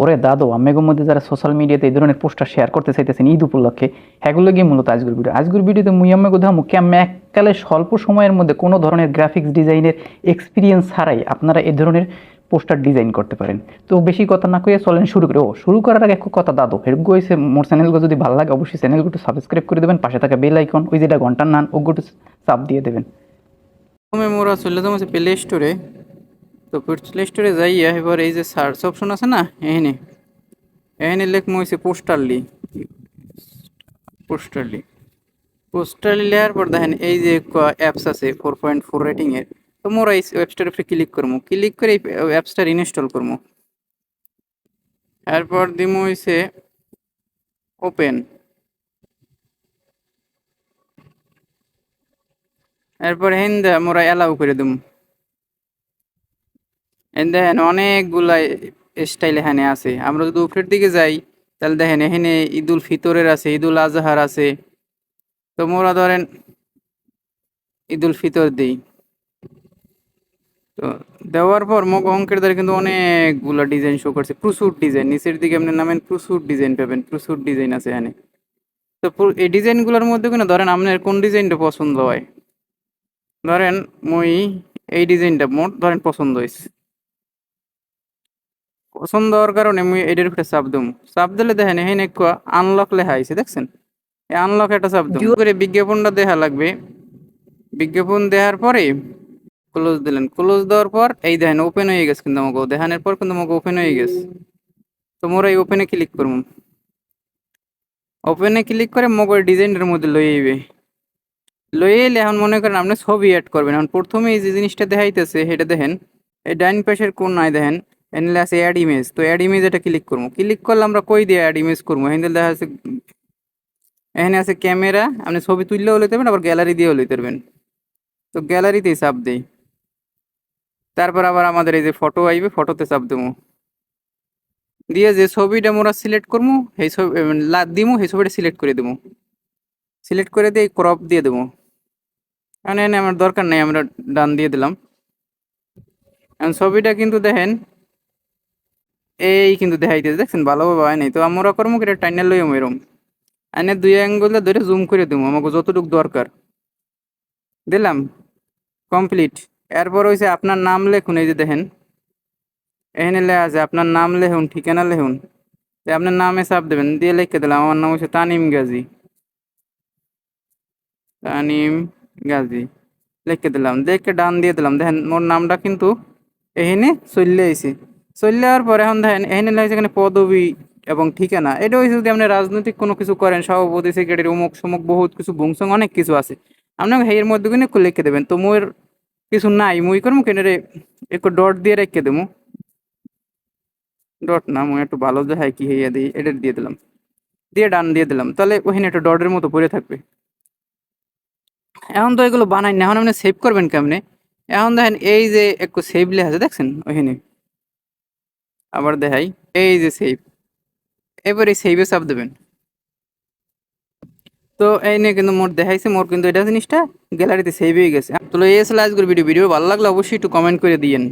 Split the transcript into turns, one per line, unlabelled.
ওরে দাদু, আমেগোর মধ্যে যারা সোশ্যাল মিডিয়াতে এই ধরনের পোস্টার শেয়ার করতে চাইতেছেন ঈদ উপলক্ষে, সেগুলো গিয়ে মূলত আজকের ভিডিওতে মুই আমেগো ধামু কেমন এককালে স্বল্প সময়ের মধ্যে কোনো ধরনের গ্রাফিক্স ডিজাইনের এক্সপিরিয়েন্স ছাড়াই আপনারা এই ধরনের পোস্টার ডিজাইন করতে পারেন। তো বেশি কথা না কইয়া চলেন শুরু করে। শুরু করার আগে এক কথা দাদু হেরগো হয়েছে, মোর চ্যানেলগুলো যদি ভালো লাগে অবশ্যই চ্যানেলগুলো একটু সাবস্ক্রাইব করে দেবেন, পাশে থাকা বেল আইকন ওই যেটা ঘন্টার নান ওগুলো একটু চাপ দিয়ে দেবেন।
প্রথমে মোরা চলে যাবো প্লে স্টোরে। তো প্লে স্টোরে যাইয়া এবার এই যে সার্চ অপশন আছে না, এখানে এখানে লেখমো হয়েছে পোস্টারলি। পোস্টারলি পোস্টারলি লেয়ার পর দেখেন এই যে অ্যাপস আছে 4.4 রেটিং এর। তো মোরা এই অ্যাপসটার উপরে ক্লিক করবো, ক্লিক করে এই অ্যাপসটার ইনস্টল করবো। এরপর দিমো হয়েছে ওপেন। এরপর হেন মোরা অ্যালাউ করে দেবো। দেখেন অনেকগুলা স্টাইল এখানে আছে। আমরা যদি উপরের দিকে যাই তাহলে দেখেন এখানে ঈদুল ফিতরের আছে, ঈদুল আজহার আছে। তো মোরা ধরেন ঈদুল ফিতর দিই। তো দেওয়ার পর মগ অঙ্কের দ্বারা কিন্তু অনেকগুলা ডিজাইন শো করছে, প্রচুর ডিজাইন। নিচের দিকে আপনি নামেন প্রচুর ডিজাইন পাবেন, প্রচুর ডিজাইন আছে এখানে। তো এই ডিজাইনগুলোর মধ্যে কোনো ধরেন আপনার কোন ডিজাইনটা পছন্দ হয়, ধরেন মই এই ডিজাইনটা মোর ধরেন পছন্দ হয়েছে। পছন্দ হওয়ার কারণে মুই এটার উপরে চাপ দেবো। চাপ দিলে দেখেন এখানে একটু আনলক লেখা আছে, দেখছেন? এই আনলক একটা চাপ দেবো করে বিজ্ঞাপনটা দেখা লাগবে। বিজ্ঞাপন দেওয়ার পরে ক্লোজ দিলেন, ক্লোজ দেওয়ার পর এই দেখেন ওপেন হয়ে গেছে, কিন্তু আমাকে দেখানোর পর কিন্তু আমাকে ওপেন হয়ে গেছে। তো মোরা এই ওপেনে ক্লিক করবো। ওপেনে ক্লিক করে মগর ডিজাইনের মধ্যে লয়ে আইবে। লয়ে এলে এখন মনে করেন আপনি ছবি অ্যাড করবেন। এখন প্রথমে এই যে জিনিসটা দেখাইতেছে সেটা দেখেন, এই ডাইন পাশের কোন নাই দেখেন এনলে আছে অ্যাড ইমেজ। তো অ্যাড ইমেজ এটা ক্লিক করবো। ক্লিক করলে আমরা কই দিয়ে অ্যাড ইমেজ করবো, এখানে দেখা আছে এখানে আছে ক্যামেরা, আপনি ছবি তুললেও লইতে পারবেন, আবার গ্যালারি দিয়েও লইতে পারবেন। তো গ্যালারিতেই চাপ দেই। তারপর আবার আমাদের এই যে ফটো আইবে, ফটোতে চাপ দেবো। দিয়ে যে ছবিটা আমরা সিলেক্ট করবো সেই ছবি দিমু, সেই ছবিটা সিলেক্ট করে দেবো। সিলেক্ট করে দিয়ে ক্রপ দিয়ে দেবো। কারণ এনে আমার দরকার নেই, আমরা ডান দিয়ে দিলাম। এখন ছবিটা কিন্তু দেখেন এই কিন্তু দেখাইতেছে, দেখছেন ভালোভাবে হয় নাই। তো আমরা করবো এটা টাইনাল লইম এরম এনে দুই অ্যাঙ্গেলে ধরে জুম করে দেবো আমাকে যতটুকু দরকার। দিলাম, কমপ্লিট। এরপর হয়েছে আপনার নাম লেখুন। এই যে দেখেন এখানে লেখা আছে আপনার নাম লেখুন, ঠিকানা লেখুন। তো আপনার নামে চাপ দেবেন, দিয়ে লিখে দিলাম আমার নাম হচ্ছে তানিম গাজী। তানিম গাজী লিখে দিলাম, দেখে ডান দিয়ে দিলাম। দেখেন মোর নামটা কিন্তু এখানে চলে আইছে। চলে যাওয়ার পর এখন দেখেন এখানে লাগছে এখানে পদবি এবং ঠিকানা। এটা হচ্ছে যদি আপনি রাজনৈতিক কোনো কিছু করেন, সভাপতি সেক্রেটারি অমুক সমুক বহুত কিছু বুংসং অনেক কিছু আছে, আপনাকে এর মধ্যে কিন্তু একটু লিখে দেবেন। তো মোর কিছু নাই, মুই করবো কেনারে একটু ডট দিয়ে রেখে দেবো। ডট না, মুই একটু ভালো দেখায় কি হইয়া দিই, এটা দিয়ে দিলাম, দিয়ে ডান দিয়ে দিলাম। তাহলে ওখানে একটা ডটের মতো পড়ে থাকবে। এখন তো এগুলো বানাই না, এখন আপনি সেভ করবেন কেমনে? এখন দেখেন এই যে একটু সেভ লেখা আছে, দেখছেন ওইখানে? আবার দেখাই, এই যে সেভ। এবার এই সেভে চাপ দেবেন। তো এই নিয়ে কিন্তু মোর দেখাইছে, মোর কিন্তু এটা জিনিসটা গ্যালারিতে সেভ হয়ে গেছে। তো এই আসলে আজকের ভিডিও ভালো লাগলে অবশ্যই একটু কমেন্ট করে দিয়েন।